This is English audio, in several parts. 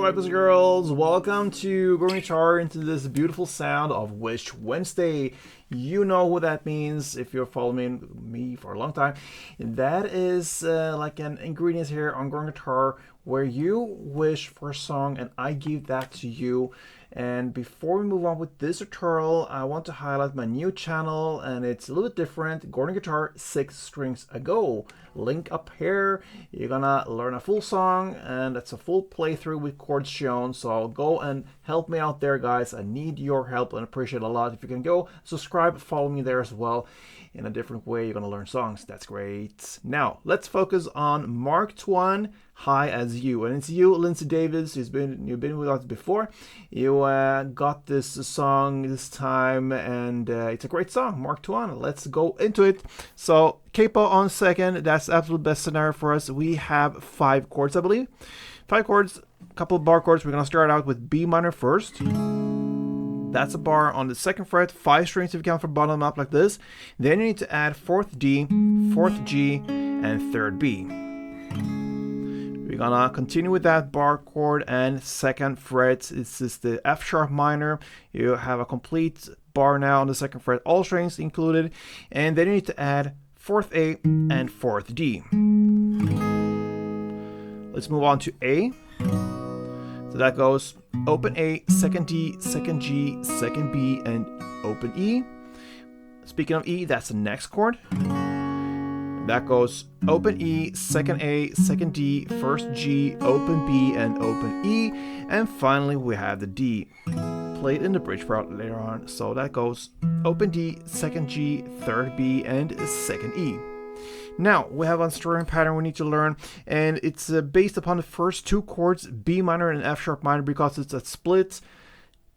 Hello, Acoustic girls. Welcome to Growing Guitar into this beautiful sound of Wish Wednesday. You know what that means if you're following me for a long time. That is like an ingredient here on Growing Guitar where you wish for a song and I give that to you. And before we move on with this tutorial, I want to highlight my new channel, and it's a little bit different. Growing Guitar 6 Strings Ago. Link up here. You're gonna learn a full song, and it's a full playthrough with chords shown. So go and help me out there, guys. I need your help and appreciate it a lot. If you can go subscribe, follow me there as well. In a different way, you're gonna learn songs. That's great. Now let's focus on Mark Tuan, High as You, and it's you, Lindsay Davis. You've been with us before. You got this song this time, and it's a great song, Mark Tuan. Let's go into it. So capo on second. That's the absolute best scenario for us. We have 5 chords, I believe. 5 chords, a couple of bar chords. We're gonna start out with B minor first. That's a bar on the 2nd fret, 5 strings if you count from bottom up like this. Then you need to add 4th D, 4th G, and 3rd B. We're gonna continue with that bar chord and 2nd fret. This is the F sharp minor. You have a complete bar now on the 2nd fret, all strings included. And then you need to add 4th A and 4th D. Let's move on to A. So that goes open A, 2nd D, 2nd G, 2nd B, and open E. Speaking of E, that's the next chord. That goes open E, 2nd A, 2nd D, 1st G, open B, and open E. And finally, we have the D played in the bridge part later on. So that goes open D, 2nd G, 3rd B, and 2nd E. Now, we have a strumming pattern we need to learn, and it's based upon the first 2 chords, B minor and F sharp minor, because it's a split.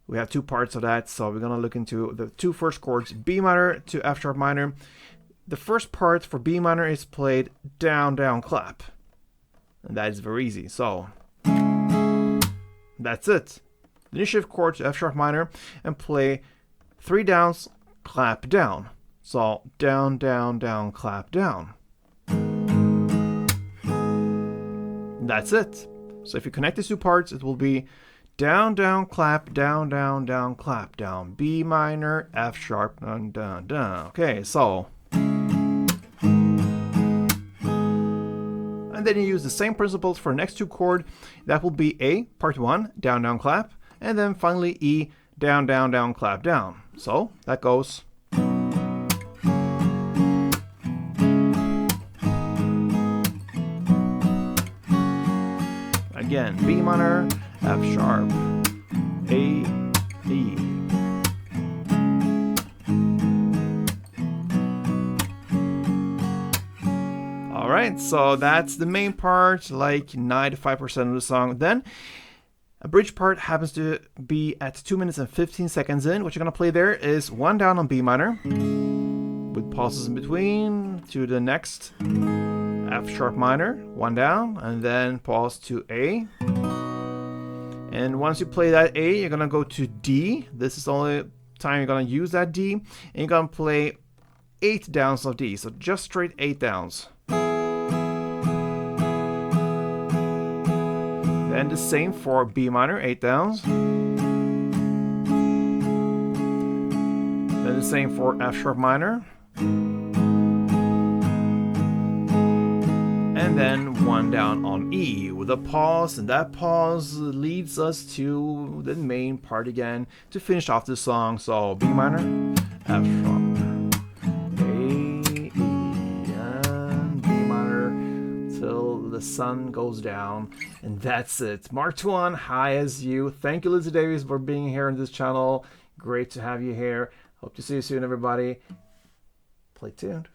We have 2 parts of that, so we're going to look into the 2 first chords, B minor to F sharp minor. The first part for B minor is played down, down, clap. And that is very easy, so that's it. Then you shift chord to F sharp minor and play 3 downs, clap down. So down, down, down, clap down. That's it. So if you connect these 2 parts, it will be down, down, clap, down, down, down, clap, down. B minor, F sharp, down, down, down. Okay, so. And then you use the same principles for the next 2 chords. That will be A, part 1, down, down, clap. And then finally E, down, down, down, clap, down. So that goes. Again, B minor, F sharp, A, E. Alright, so that's the main part, like 95% of the song. Then, a bridge part happens to be at 2 minutes and 15 seconds in. What you're going to play there is 1 down on B minor, with pauses in between to the next F sharp minor, 1 down, and then pause to A. And once you play that A, you're gonna go to D. This is the only time you're gonna use that D. And you're gonna play 8 downs of D, so just straight 8 downs. Then the same for B minor, 8 downs. Then the same for F sharp minor. And then 1 down on E with a pause, and that pause leads us to the main part again to finish off the song. So B minor, F sharp, A, E, and B minor till the sun goes down, and that's it. Mark Tuan, High as You. Thank you, Lindsay Davis, for being here on this channel. Great to have you here. Hope to see you soon, everybody. Play tuned.